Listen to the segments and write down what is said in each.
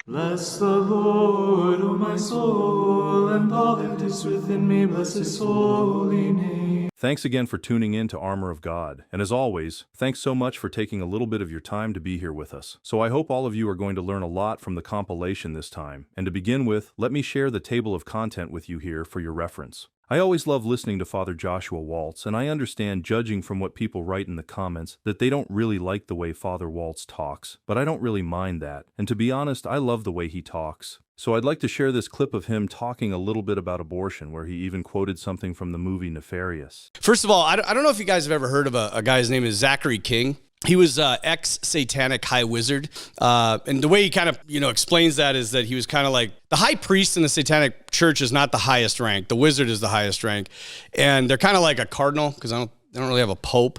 Bless the Lord, O my soul, and all that is within me, bless his holy name. Thanks again for tuning in to Armor of God. And as always, thanks so much for taking a little bit of your time to be here with us. So I hope all of you are going to learn a lot from the compilation this time. And to begin with, let me share the table of content with you here for your reference. I always love listening to Father Joshua Waltz, and I understand, judging from what people write in the comments, that they don't really like the way Father Waltz talks, but I don't really mind that. And to be honest, I love the way he talks. So I'd like to share this clip of him talking a little bit about abortion, where he even quoted something from the movie Nefarious. First of all, I don't know if you guys have ever heard of a guy's name is Zachary King. He was ex-satanic high wizard, and the way he kind of, explains that is that he was kind of like the high priest in the satanic church is not the highest rank. The wizard is the highest rank, and they're kind of like a cardinal because they don't really have a pope.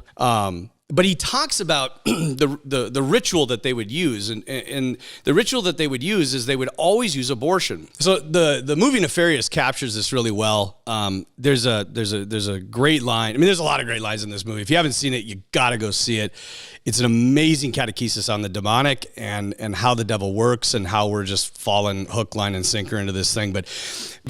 But he talks about the ritual that they would use, and the ritual that they would use is they would always use abortion. So the movie Nefarious captures this really well. There's a great line. I mean, there's a lot of great lines in this movie. If you haven't seen it, you gotta go see it. It's an amazing catechesis on the demonic and how the devil works and how we're just falling hook, line, and sinker into this thing. But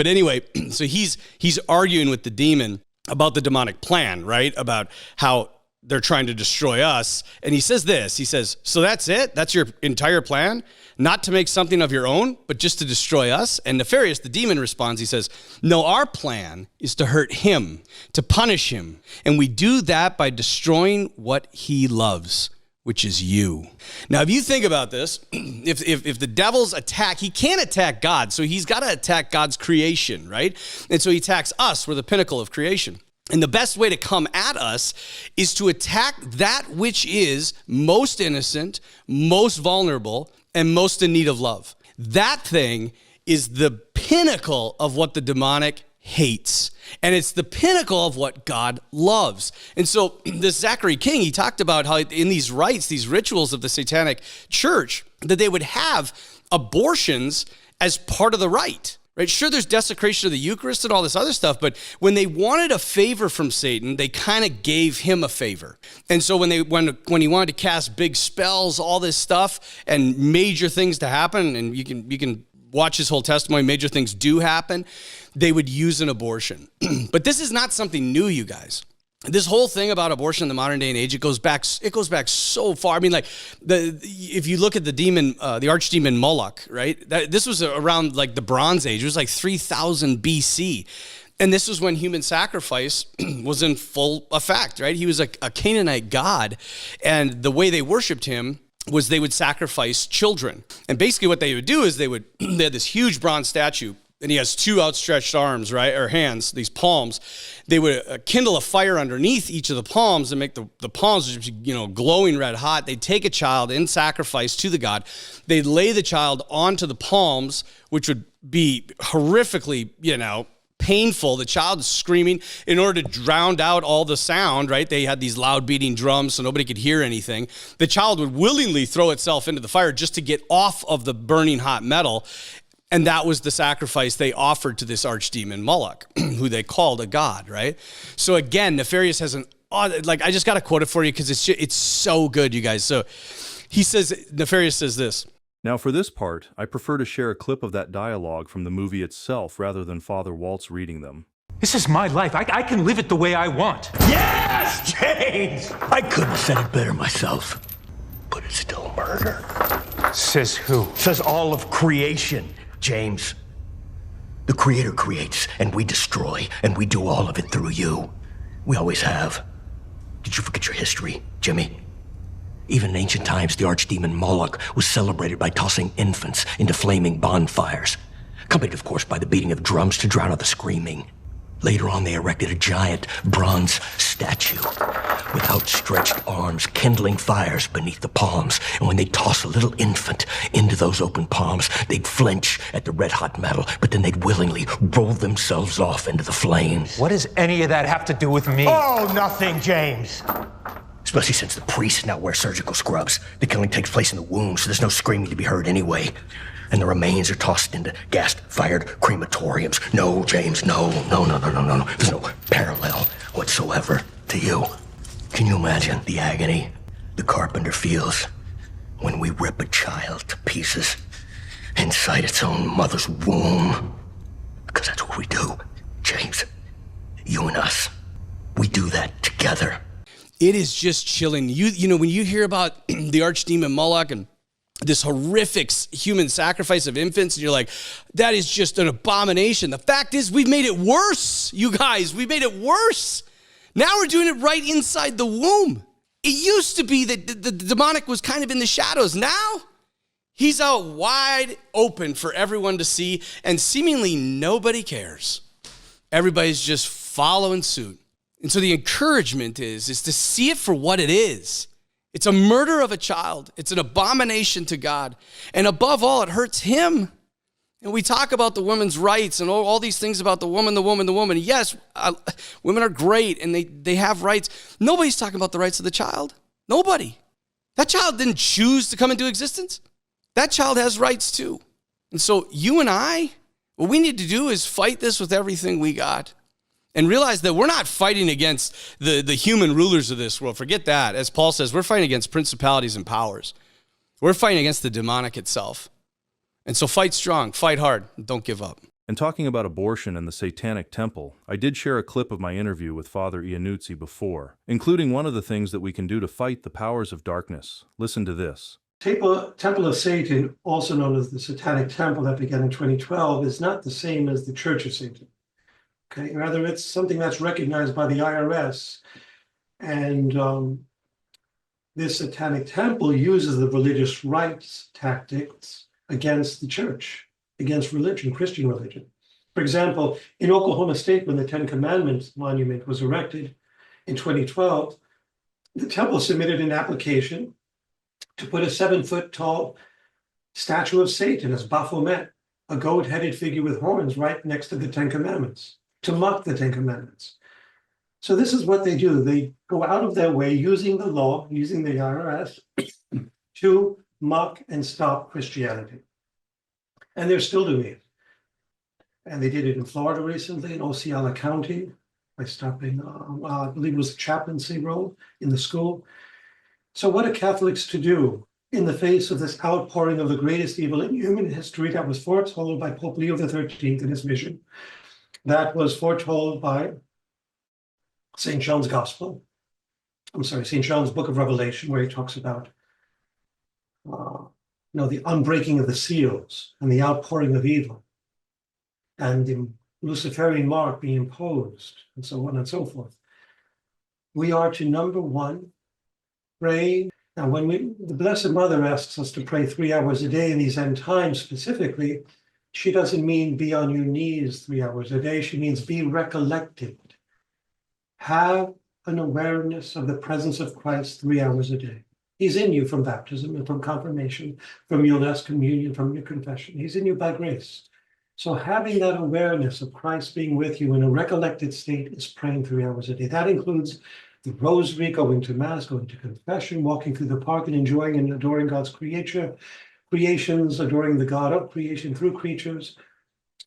anyway, so he's arguing with the demon about the demonic plan, right? About how they're trying to destroy us. And he says this, he says, so that's it? That's your entire plan? Not to make something of your own, but just to destroy us? And Nefarious, the demon, responds, he says, no, our plan is to hurt him, to punish him. And we do that by destroying what he loves, which is you. Now, if you think about this, if the devil's attack, he can't attack God, so he's got to attack God's creation, right? And so he attacks us. We're the pinnacle of creation. And the best way to come at us is to attack that which is most innocent, most vulnerable, and most in need of love. That thing is the pinnacle of what the demonic hates. And it's the pinnacle of what God loves. And so this Zachary King, he talked about how in these rites, these rituals of the satanic church, that they would have abortions as part of the rite. Right? Sure, there's desecration of the Eucharist and all this other stuff, but when they wanted a favor from Satan, they kind of gave him a favor. And so when he wanted to cast big spells, all this stuff, and major things to happen, and you can watch his whole testimony, major things do happen, they would use an abortion. But this is not something new, you guys. This whole thing about abortion in the modern day and age, it goes back so far. I mean, like if you look at the demon, the archdemon Moloch, right? This was around like the Bronze Age. It was like 3000 BC. And this was when human sacrifice was in full effect, right? He was a Canaanite god. And the way they worshiped him was they would sacrifice children. And basically what they would do is they had this huge bronze statue, and he has two outstretched arms, right, or hands, these palms. They would kindle a fire underneath each of the palms and make the palms, glowing red hot. They'd take a child in sacrifice to the god. They'd lay the child onto the palms, which would be horrifically, painful. The child is screaming in order to drown out all the sound, right? They had these loud beating drums so nobody could hear anything. The child would willingly throw itself into the fire just to get off of the burning hot metal. And that was the sacrifice they offered to this archdemon Moloch, who they called a god, right? So again, Nefarious has I just got to quote it for you because it's so good, you guys. So Nefarious says this. Now for this part, I prefer to share a clip of that dialogue from the movie itself rather than Father Waltz reading them. This is my life. I can live it the way I want. Yes, James! I couldn't have said it better myself, but it's still murder. Says who? Says all of creation. James, the Creator creates, and we destroy, and we do all of it through you. We always have. Did you forget your history, Jimmy? Even in ancient times, the archdemon Moloch was celebrated by tossing infants into flaming bonfires, accompanied, of course, by the beating of drums to drown out the screaming. Later on, they erected a giant bronze statue with outstretched arms, kindling fires beneath the palms. And when they'd toss a little infant into those open palms, they'd flinch at the red-hot metal, but then they'd willingly roll themselves off into the flames. What does any of that have to do with me? Oh, nothing, James. Especially since the priests now wear surgical scrubs. The killing takes place in the womb, so there's no screaming to be heard anyway. And the remains are tossed into gas-fired crematoriums. No, James, no. There's no parallel whatsoever to you. Can you imagine the agony the carpenter feels when we rip a child to pieces inside its own mother's womb. Because that's what we do, James. You and us. We do that together. It is just chilling. You know, when you hear about the archdemon Moloch and this horrific human sacrifice of infants, and you're like, that is just an abomination. The fact is, we've made it worse, you guys. We've made it worse. Now we're doing it right inside the womb. It used to be that the demonic was kind of in the shadows. Now, he's out wide open for everyone to see, and seemingly nobody cares. Everybody's just following suit. And so the encouragement is to see it for what it is. It's a murder of a child. It's an abomination to God. And above all, it hurts him. And we talk about the women's rights and all these things about the woman. Yes, women are great and they have rights. Nobody's talking about the rights of the child. Nobody. That child didn't choose to come into existence. That child has rights too. And so you and I, what we need to do is fight this with everything we got. And realize that we're not fighting against the human rulers of this world. Forget that. As Paul says, we're fighting against principalities and powers. We're fighting against the demonic itself. And so fight strong, fight hard, and don't give up. And talking about abortion and the Satanic Temple, I did share a clip of my interview with Father Iannuzzi before, including one of the things that we can do to fight the powers of darkness. Listen to this. Temple of Satan, also known as the Satanic Temple that began in 2012, is not the same as the Church of Satan. Okay, rather it's something that's recognized by the IRS, and this Satanic Temple uses the religious rights tactics against the church, against religion, Christian religion. For example, in Oklahoma State, when the Ten Commandments monument was erected in 2012, the temple submitted an application to put a 7-foot-tall statue of Satan as Baphomet, a goat-headed figure with horns, right next to the Ten Commandments, to mock the Ten Commandments. So this is what they do. They go out of their way using the law, using the IRS, to mock and stop Christianity. And they're still doing it. And they did it in Florida recently, in Osceola County, by stopping, I believe it was a chaplaincy role in the school. So what are Catholics to do in the face of this outpouring of the greatest evil in human history that was foretold by Pope Leo XIII in his mission? That was foretold by St. John's Gospel. St. John's Book of Revelation, where he talks about the unbreaking of the seals and the outpouring of evil and the Luciferian mark being imposed and so on and so forth. We are to, number one, pray. Now, when the Blessed Mother asks us to pray 3 hours a day in these end times specifically, she doesn't mean be on your knees 3 hours a day. She means be recollected. Have an awareness of the presence of Christ 3 hours a day. He's in you from baptism and from confirmation, from your last communion, from your confession. He's in you by grace. So having that awareness of Christ being with you in a recollected state is praying 3 hours a day. That includes the rosary, going to mass, going to confession, walking through the park and enjoying and adoring God's creations, adoring the God of creation through creatures.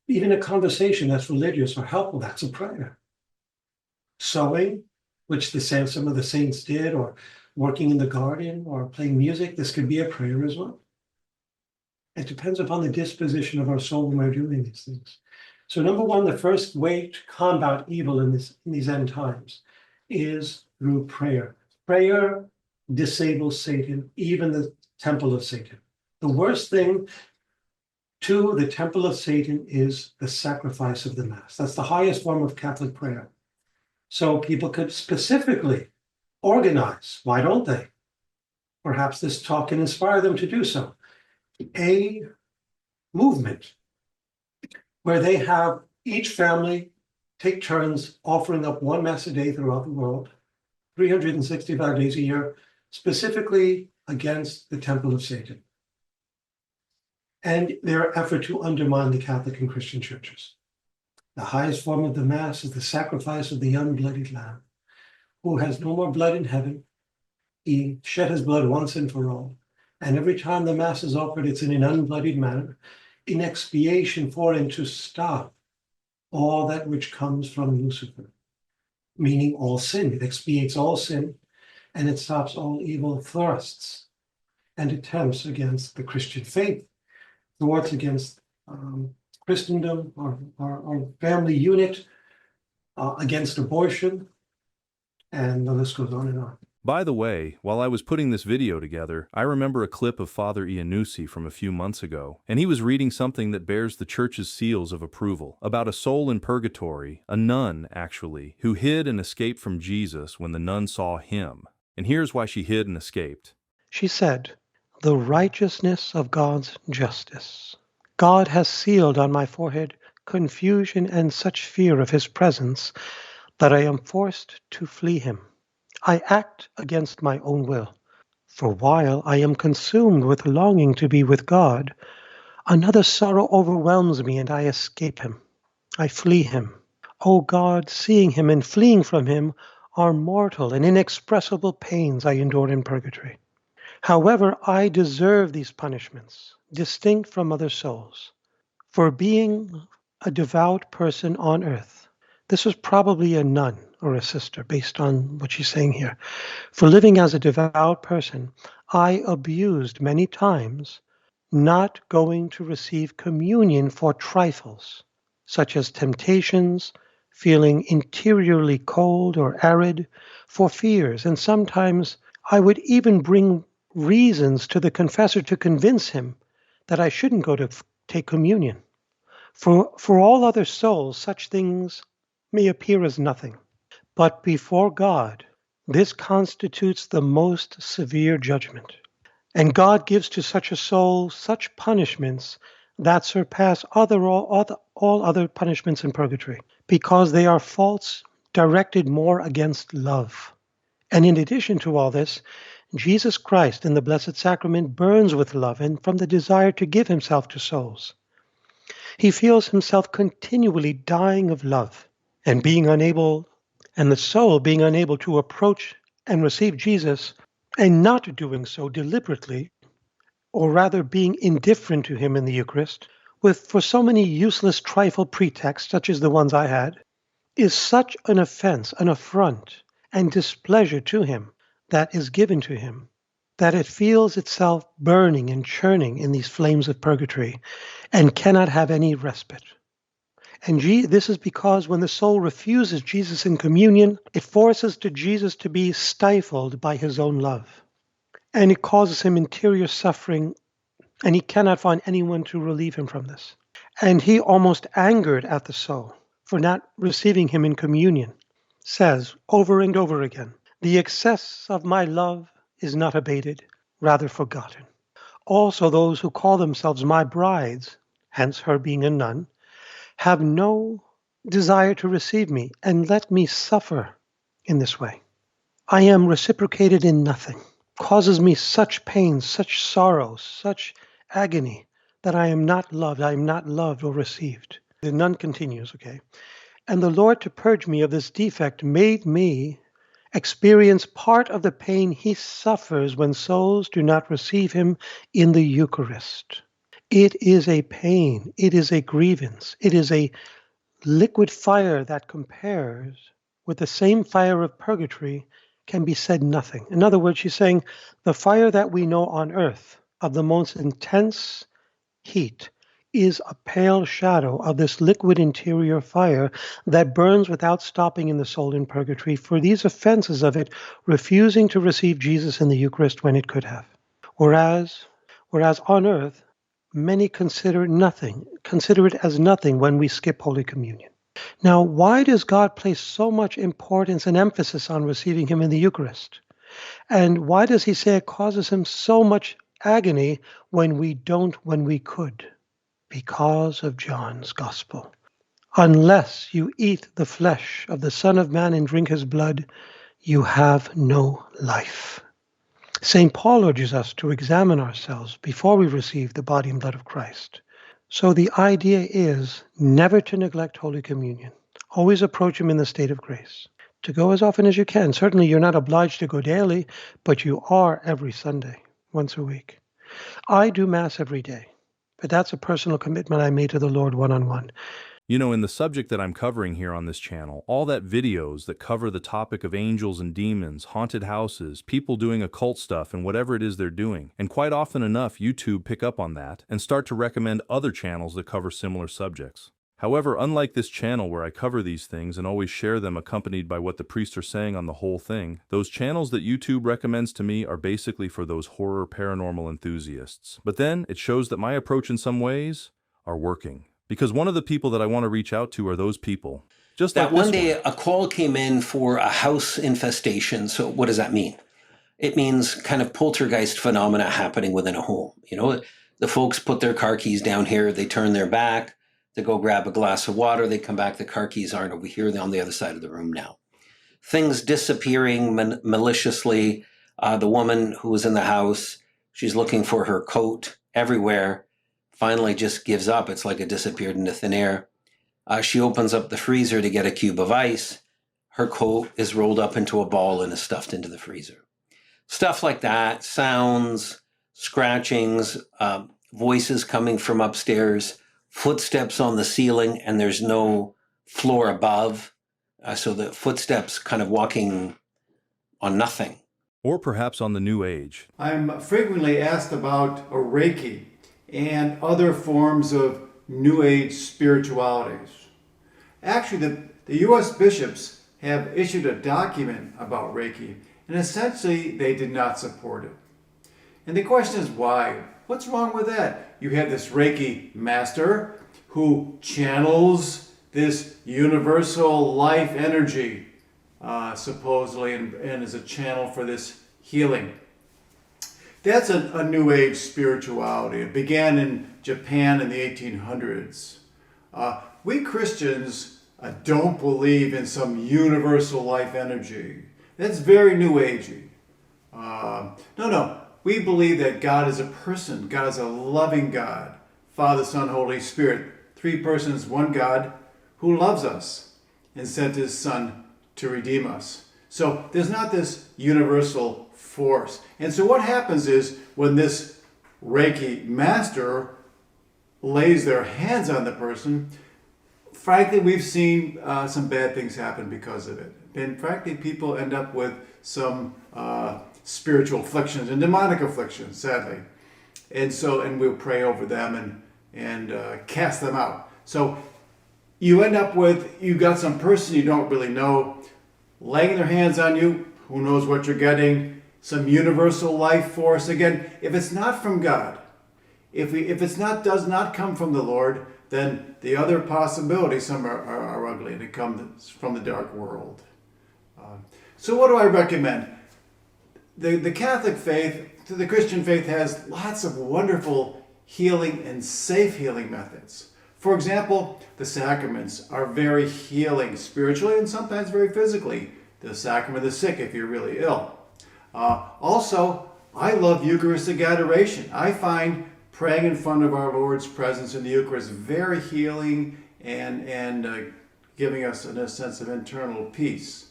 Even a conversation that's religious or helpful, that's a prayer. Sewing, which some of the saints did, or working in the garden or playing music, this could be a prayer as well. It depends upon the disposition of our soul when we're doing these things. So number one, the first way to combat evil in these end times is through prayer. Prayer disables Satan, even the temple of Satan. The worst thing to the temple of Satan is the sacrifice of the Mass. That's the highest form of Catholic prayer. So people could specifically organize, why don't they? Perhaps this talk can inspire them to do so. A movement where they have each family take turns offering up one Mass a day throughout the world, 365 days a year, specifically against the temple of Satan and their effort to undermine the Catholic and Christian churches. The highest form of the Mass is the sacrifice of the unbloodied Lamb, who has no more blood in heaven. He shed his blood once and for all. And every time the Mass is offered, it's in an unbloodied manner, in expiation for and to stop all that which comes from Lucifer, meaning all sin. It expiates all sin, and it stops all evil thrusts and attempts against the Christian faith. thwarts against Christendom, our family unit, against abortion, and the list goes on and on. By the way, while I was putting this video together, I remember a clip of Father Iannuzzi from a few months ago, and he was reading something that bears the Church's seals of approval, about a soul in purgatory, a nun, actually, who hid and escaped from Jesus when the nun saw him. And here's why she hid and escaped. She said, "The righteousness of God's justice. God has sealed on my forehead confusion and such fear of his presence that I am forced to flee him. I act against my own will. For while I am consumed with longing to be with God, another sorrow overwhelms me and I escape him. I flee him. O God, seeing him and fleeing from him are mortal and inexpressible pains I endure in purgatory. However, I deserve these punishments, distinct from other souls, for being a devout person on earth." This was probably a nun or a sister, based on what she's saying here. "For living as a devout person, I abused many times not going to receive communion for trifles, such as temptations, feeling interiorly cold or arid, for fears, and sometimes I would even bring reasons to the confessor to convince him that I shouldn't go to take communion. For all other souls, such things may appear as nothing. But before God, this constitutes the most severe judgment. And God gives to such a soul such punishments that surpass all other punishments in purgatory, because they are faults directed more against love. And in addition to all this, Jesus Christ in the Blessed Sacrament burns with love and from the desire to give himself to souls. He feels himself continually dying of love, and the soul being unable to approach and receive Jesus, and not doing so deliberately, or rather being indifferent to him in the Eucharist, for so many useless trifle pretexts, such as the ones I had, is such an offense, an affront, and displeasure to him that is given to him, that it feels itself burning and churning in these flames of purgatory, and cannot have any respite. And this is because when the soul refuses Jesus in communion, it forces Jesus to be stifled by his own love. And it causes him interior suffering, and he cannot find anyone to relieve him from this. And he, almost angered at the soul for not receiving him in communion, says over and over again, "The excess of my love is not abated, rather forgotten. Also those who call themselves my brides," hence her being a nun, "have no desire to receive me and let me suffer in this way. I am reciprocated in nothing, causes me such pain, such sorrow, such agony, that I am not loved or received." The nun continues, okay? "And the Lord, to purge me of this defect, made me experience part of the pain he suffers when souls do not receive him in the Eucharist. It is a pain, it is a grievance, it is a liquid fire that compares with the same fire of purgatory can be said nothing." In other words, she's saying the fire that we know on earth of the most intense heat is a pale shadow of this liquid interior fire that burns without stopping in the soul in purgatory for these offenses of it refusing to receive Jesus in the Eucharist when it could have. Whereas on earth, many consider it as nothing when we skip Holy Communion. Now, why does God place so much importance and emphasis on receiving him in the Eucharist? And why does he say it causes him so much agony when we don't, when we could? Because of John's Gospel. "Unless you eat the flesh of the Son of Man and drink his blood, you have no life." St. Paul urges us to examine ourselves before we receive the body and blood of Christ. So the idea is never to neglect Holy Communion. Always approach him in the state of grace. To go as often as you can. Certainly you're not obliged to go daily, but you are every Sunday, once a week. I do Mass every day, but that's a personal commitment I made to the Lord one-on-one. You know, in the subject that I'm covering here on this channel, all that videos that cover the topic of angels and demons, haunted houses, people doing occult stuff, and whatever it is they're doing. And quite often enough, YouTube pick up on that and start to recommend other channels that cover similar subjects. However, unlike this channel where I cover these things and always share them accompanied by what the priests are saying on the whole thing, those channels that YouTube recommends to me are basically for those horror paranormal enthusiasts. But then, it shows that my approach in some ways are working. Because one of the people that I want to reach out to are those people. Just that like one day one. a call came in for a house infestation. So what does that mean? It means kind of poltergeist phenomena happening within a home. You know, the folks put their car keys down here, they turn their back, they go grab a glass of water, they come back, the car keys aren't over here, they're on the other side of the room now. Things disappearing maliciously. The woman who was in the house, she's looking for her coat everywhere, finally just gives up. It's like it disappeared into thin air. She opens up the freezer to get a cube of ice. Her coat is rolled up into a ball and is stuffed into the freezer. Stuff like that, sounds, scratchings, voices coming from upstairs, footsteps on the ceiling, and there's no floor above. So the footsteps kind of walking on nothing. Or perhaps on the New Age. I'm frequently asked about Reiki and other forms of New Age spiritualities. Actually, the U.S. bishops have issued a document about Reiki, and essentially they did not support it. And the question is why? What's wrong with that? You have this Reiki master who channels this universal life energy, supposedly, and is a channel for this healing. That's a New Age spirituality. It began in Japan in the 1800s. We Christians don't believe in some universal life energy. That's very New Agey. No. We believe that God is a person. God is a loving God. Father, Son, Holy Spirit. 3 persons, one God who loves us and sent his Son to redeem us. So there's not this universal force. And so what happens is when this Reiki master lays their hands on the person, frankly, we've seen some bad things happen because of it. And frankly, people end up with some spiritual afflictions and demonic afflictions, sadly. And we'll pray over them and cast them out. So you end up with, you got some person you don't really know laying their hands on you, who knows what you're getting, some universal life force. Again, if it's not from God, if it's not, does not come from the Lord, then the other possibilities, some are ugly, and it comes from the dark world. So what do I recommend? The Catholic faith, the Christian faith, has lots of wonderful healing and safe healing methods. For example, the sacraments are very healing spiritually and sometimes very physically. The sacrament of the sick if you're really ill. Also, I love Eucharistic adoration. I find praying in front of our Lord's presence in the Eucharist very healing and giving us a sense of internal peace.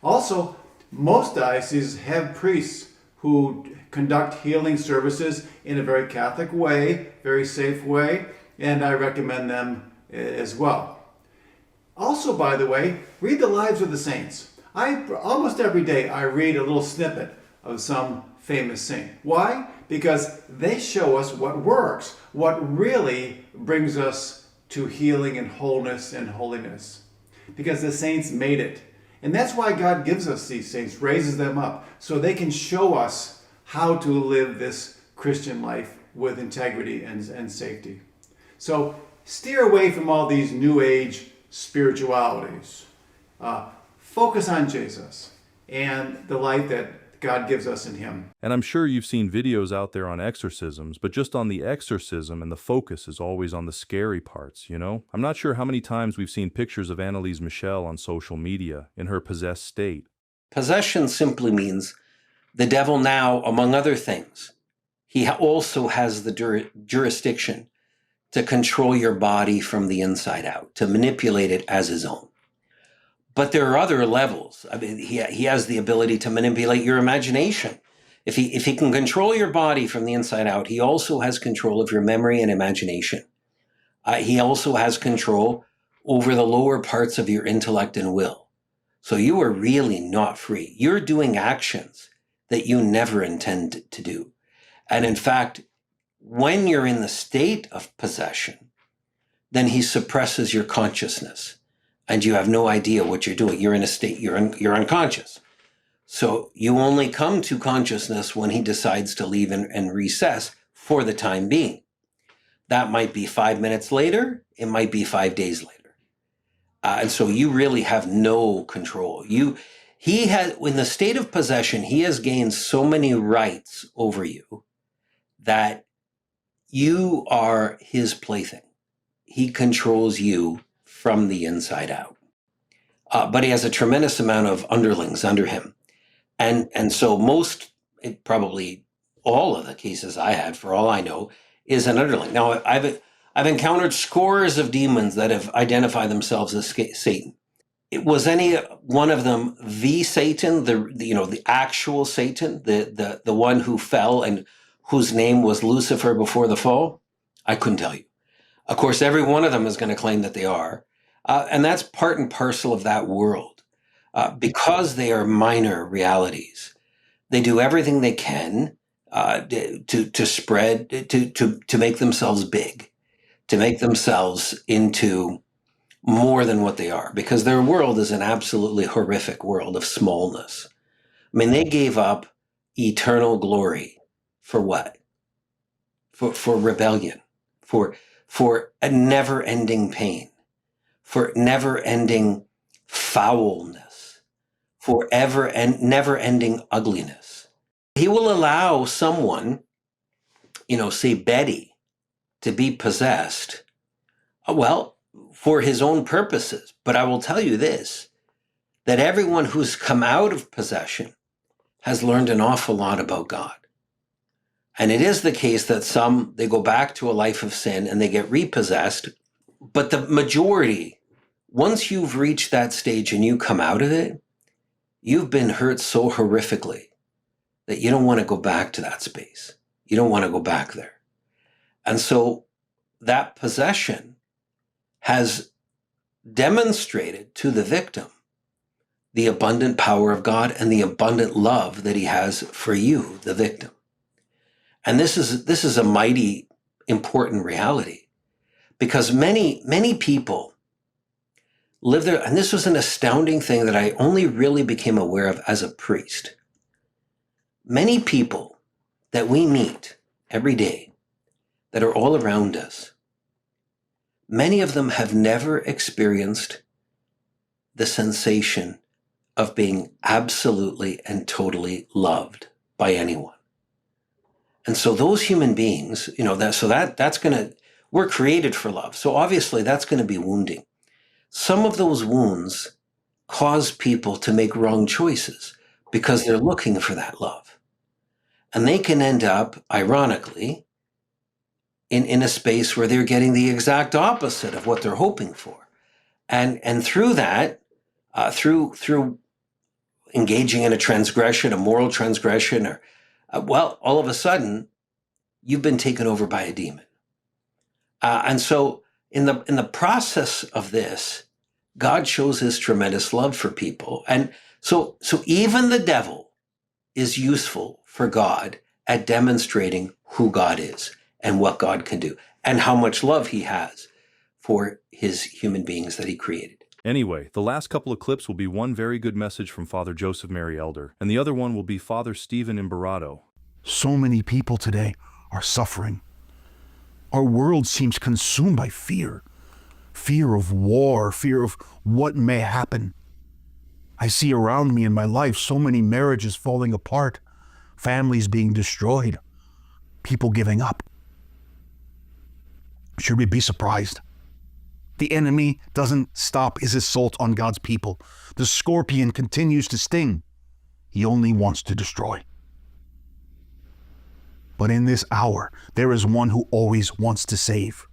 Also, most dioceses have priests who conduct healing services in a very Catholic way, very safe way, and I recommend them as well. Also, by the way, read the lives of the saints. Almost every day I read a little snippet of some famous saint. Why? Because they show us what works, what really brings us to healing and wholeness and holiness. Because the saints made it. And that's why God gives us these saints, raises them up, so they can show us how to live this Christian life with integrity and safety. So steer away from all these New Age spiritualities. Focus on Jesus and the light that God gives us in him. And I'm sure you've seen videos out there on exorcisms, but just on the exorcism, and the focus is always on the scary parts, you know? I'm not sure how many times we've seen pictures of Annalise Michel on social media in her possessed state. Possession simply means the devil now, among other things, he also has the jurisdiction to control your body from the inside out, to manipulate it as his own. But there are other levels. I mean, he has the ability to manipulate your imagination. If he can control your body from the inside out, he also has control of your memory and imagination. He also has control over the lower parts of your intellect and will. So you are really not free. You're doing actions that you never intend to do. And in fact, when you're in the state of possession, then he suppresses your consciousness and you have no idea what you're doing. You're in a state, you're unconscious. So you only come to consciousness when he decides to leave and recess for the time being. That might be 5 minutes later. It might be 5 days later. And so you really have no control. He has, in the state of possession, he has gained so many rights over you that you are his plaything. He controls you from the inside out. But he has a tremendous amount of underlings under him. And so probably all of the cases I had, for all I know, is an underling. Now, I've encountered scores of demons that have identified themselves as Satan. Was any one of them the Satan, the actual Satan, the one who fell and whose name was Lucifer before the fall? I couldn't tell you. Of course, every one of them is going to claim that they are. And that's part and parcel of that world. Because they are minor realities, they do everything they can to spread, to make themselves big, to make themselves into more than what they are, because their world is an absolutely horrific world of smallness. I mean, they gave up eternal glory for what? For rebellion, for a never-ending pain, for never-ending foulness, for never-ending ugliness. He will allow someone, say Betty, to be possessed, well, for his own purposes. But I will tell you this, that everyone who's come out of possession has learned an awful lot about God. And it is the case that some, they go back to a life of sin and they get repossessed. But the majority, once you've reached that stage and you come out of it, you've been hurt so horrifically that you don't want to go back to that space. You don't want to go back there. And so that possession has demonstrated to the victim the abundant power of God and the abundant love that he has for you, the victim. And this is a mighty important reality, because many people live there. And this was an astounding thing that I only really became aware of as a priest. Many people that we meet every day that are all around us, many of them have never experienced the sensation of being absolutely and totally loved by anyone. And so those human beings, that's going to, we're created for love. So obviously that's going to be wounding. Some of those wounds cause people to make wrong choices because they're looking for that love. And they can end up, ironically, in a space where they're getting the exact opposite of what they're hoping for. And through that, through engaging in a transgression, a moral transgression, or all of a sudden, you've been taken over by a demon. And so in the process of this, God shows his tremendous love for people. And so even the devil is useful for God at demonstrating who God is and what God can do and how much love he has for his human beings that he created. Anyway, the last couple of clips will be one very good message from Father Joseph Mary Elder, and the other one will be Father Stephen Imbarrato. So many people today are suffering. Our world seems consumed by fear. Fear of war, fear of what may happen. I see around me in my life so many marriages falling apart, families being destroyed, people giving up. Should we be surprised? The enemy doesn't stop his assault on God's people. The scorpion continues to sting. He only wants to destroy. But in this hour, there is one who always wants to save.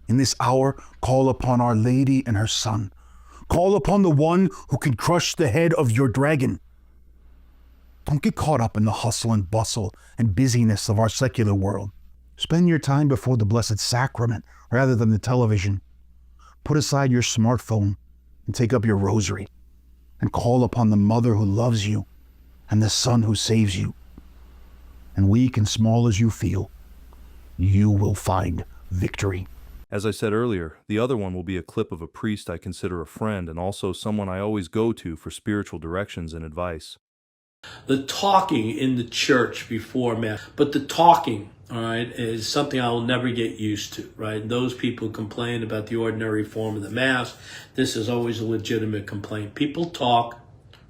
In this hour, call upon Our Lady and her Son. Call upon the one who can crush the head of your dragon. Don't get caught up in the hustle and bustle and busyness of our secular world. Spend your time before the Blessed Sacrament rather than the television. Put aside your smartphone and take up your rosary and call upon the Mother who loves you and the Son who saves you. And weak and small as you feel, you will find victory. As I said earlier, the other one will be a clip of a priest I consider a friend and also someone I always go to for spiritual directions and advice. The talking in the church before Mass, but the talking, all right, is something I will never get used to, right? Those people complain about the ordinary form of the Mass. This is always a legitimate complaint. People talk,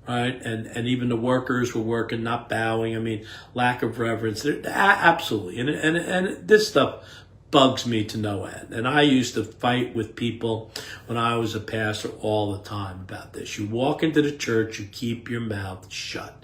right? And even the workers were working, not bowing. I mean, lack of reverence. Absolutely. And this stuff bugs me to no end. And I used to fight with people when I was a pastor all the time about this. You walk into the church, you keep your mouth shut.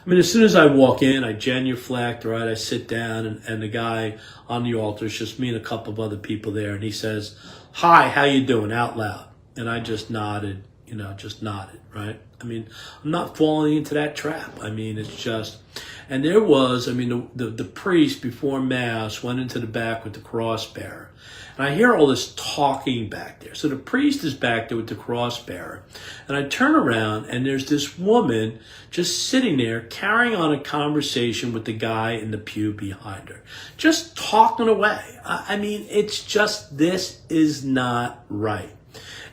I mean, as soon as I walk in, I genuflect, right? I sit down, and the guy on the altar, it's just me and a couple of other people there, and he says, "Hi, how you doing?" out loud. And I just nodded, right? I mean, I'm not falling into that trap. I mean, it's just, and there was, the priest before Mass went into the back with the cross bearer. And I hear all this talking back there. So the priest is back there with the cross bearer. And I turn around and there's this woman just sitting there carrying on a conversation with the guy in the pew behind her. Just talking away. I mean, it's just, this is not right.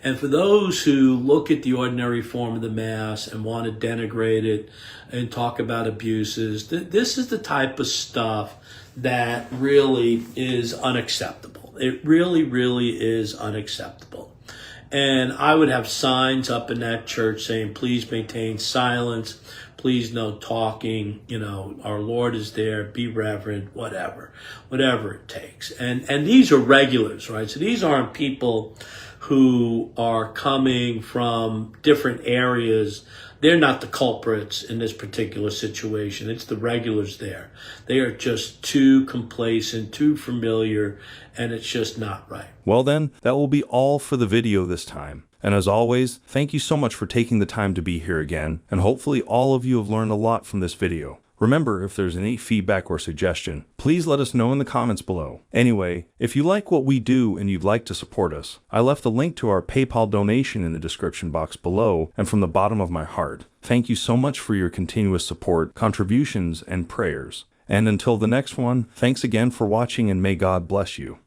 And for those who look at the ordinary form of the Mass and want to denigrate it and talk about abuses, this is the type of stuff that really is unacceptable. It really, really is unacceptable. And I would have signs up in that church saying, please maintain silence, please no talking, our Lord is there, be reverent, whatever it takes. And these are regulars, right? So these aren't people who are coming from different areas. They're not the culprits in this particular situation. It's the regulars there. They are just too complacent, too familiar, and it's just not right. Well then, that will be all for the video this time. And as always, thank you so much for taking the time to be here again, and hopefully all of you have learned a lot from this video. Remember, if there's any feedback or suggestion, please let us know in the comments below. Anyway, if you like what we do and you'd like to support us, I left a link to our PayPal donation in the description box below and from the bottom of my heart. Thank you so much for your continuous support, contributions, and prayers. And until the next one, thanks again for watching and may God bless you.